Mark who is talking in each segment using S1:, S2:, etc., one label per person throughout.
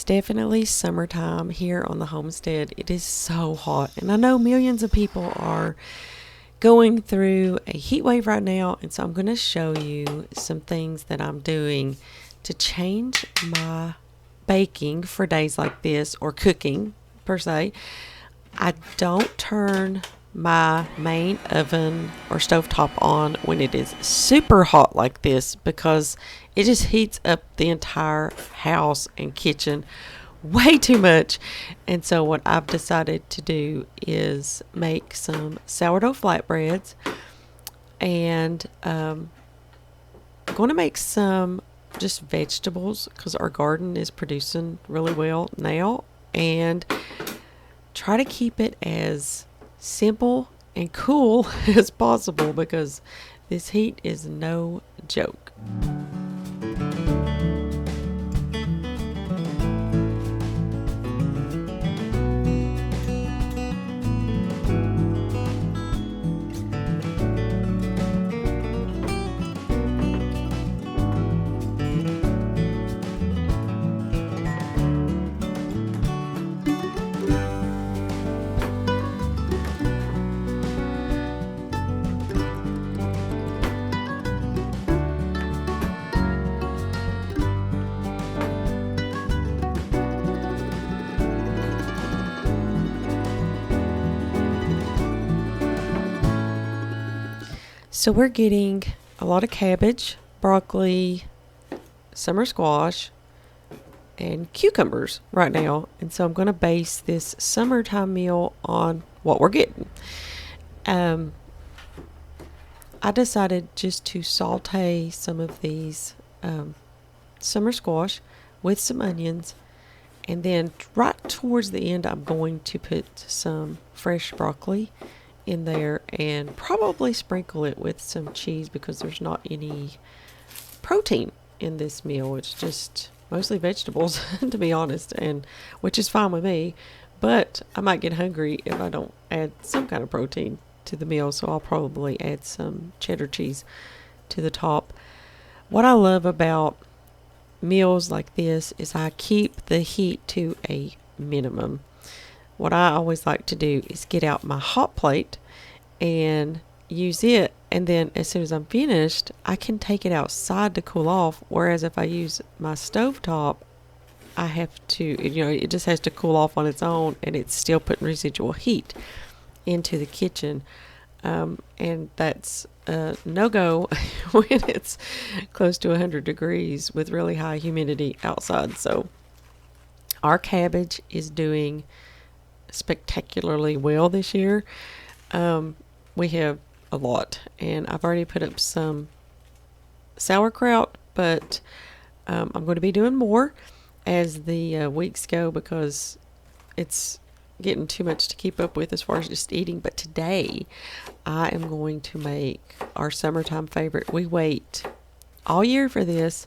S1: definitely summertime here on the homestead. It is so hot, and I know millions of people are going through a heat wave right now, and so I'm going to show you some things that I'm doing to change my baking for days like this, or cooking per se. I don't turn my main oven or stovetop on when it is super hot like this, because it just heats up the entire house and kitchen way too much. And so what I've decided to do is make some sourdough flatbreads, and I'm going to make some just vegetables because our garden is producing really well now, and try to keep it as simple and cool as possible because this heat is no joke. So we're getting a lot of cabbage, broccoli, summer squash, and cucumbers right now. And so I'm going to base this summertime meal on what we're getting. I decided just to saute some of these summer squash with some onions. And then right towards the end, I'm going to put some fresh broccoli in there and probably sprinkle it with some cheese because there's not any protein in this meal. It's just mostly vegetables to be honest, and which is fine with me, but I might get hungry if I don't add some kind of protein to the meal, so I'll probably add some cheddar cheese to the top. What I love about meals like this is I keep the heat to a minimum. What I always like to do is get out my hot plate and use it, and then as soon as I'm finished, I can take it outside to cool off. Whereas if I use my stovetop, I have to, it just has to cool off on its own, and it's still putting residual heat into the kitchen. And that's a no-go when it's close to 100 degrees with really high humidity outside. So our cabbage is doing spectacularly well this year. We have a lot, and I've already put up some sauerkraut, but I'm going to be doing more as the weeks go because it's getting too much to keep up with as far as just eating. But today I am going to make our summertime favorite. We wait all year for this,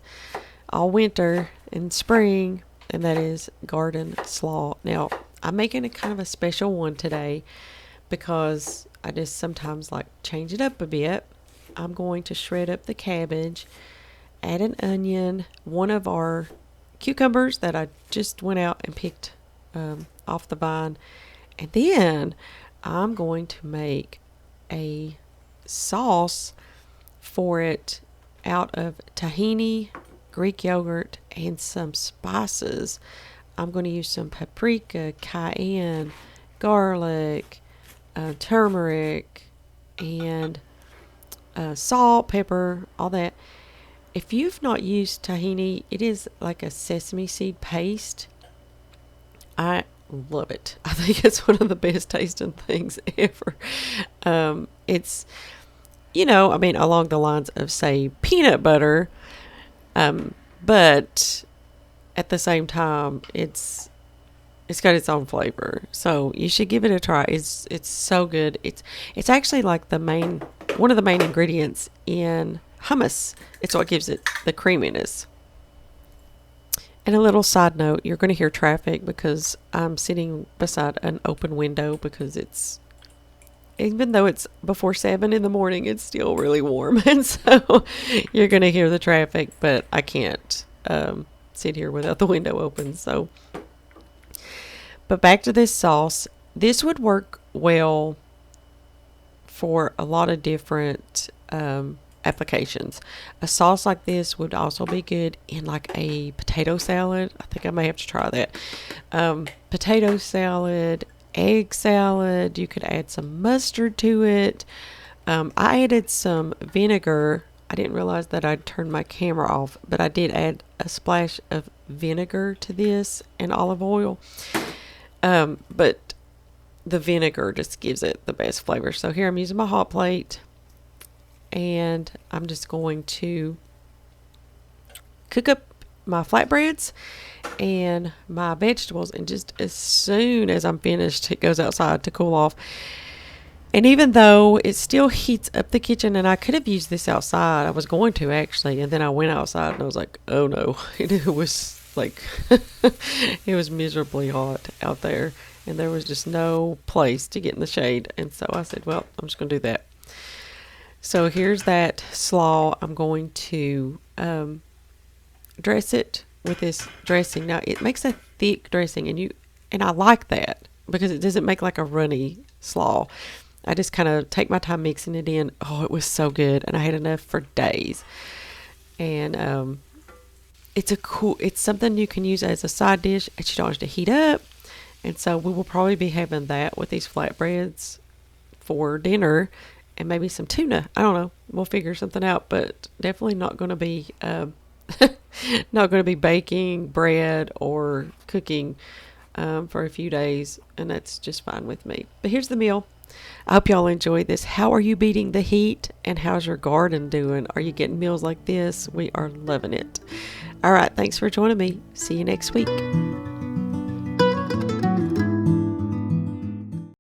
S1: all winter and spring, and that is garden slaw. Now I'm making a kind of a special one today because I just sometimes like change it up a bit. I'm going to shred up the cabbage, add an onion, one of our cucumbers that I just went out and picked off the vine, and then I'm going to make a sauce for it out of tahini, Greek yogurt, and some spices. I'm going to use some paprika, cayenne, garlic, turmeric, and salt, pepper, all that. If you've not used tahini, it is like a sesame seed paste. I love it. I think it's one of the best tasting things ever. It's, along the lines of, say, peanut butter, but at the same time, it's got its own flavor. So you should give it a try. It's so good. It's actually like one of the main ingredients in hummus. It's what gives it the creaminess. And a little side note, you're going to hear traffic because I'm sitting beside an open window because even though it's before 7 in the morning, it's still really warm. And so you're going to hear the traffic, but I can't sit here without the window open. So, but back to this sauce. This would work well for a lot of different applications. A sauce like this would also be good in like a potato salad. I think I may have to try that. Potato salad, egg salad. You could add some mustard to it. I added some vinegar. I didn't realize that I'd turned my camera off, but I did add a splash of vinegar to this and olive oil. But the vinegar just gives it the best flavor. So here I'm using my hot plate, and I'm just going to cook up my flatbreads and my vegetables, and just as soon as I'm finished, it goes outside to cool off. And even though it still heats up the kitchen, and I could have used this outside, I was going to actually, and then I went outside and I was like, oh no, it was like, it was miserably hot out there, and there was just no place to get in the shade. And so I said, well, I'm just going to do that. So here's that slaw. I'm going to dress it with this dressing. Now it makes a thick dressing, and I like that because it doesn't make like a runny slaw. I just kind of take my time mixing it in. Oh, it was so good, and I had enough for days. And it's something you can use as a side dish that you don't have to heat up. And so we will probably be having that with these flatbreads for dinner, and maybe some tuna. I don't know. We'll figure something out, but definitely not going to be not going to be baking bread or cooking for a few days, and that's just fine with me. But here's the meal. I hope y'all enjoyed this. How are you beating the heat, and how's your garden doing? Are you getting meals like this? We are loving it. All right, thanks for joining me. See you next week.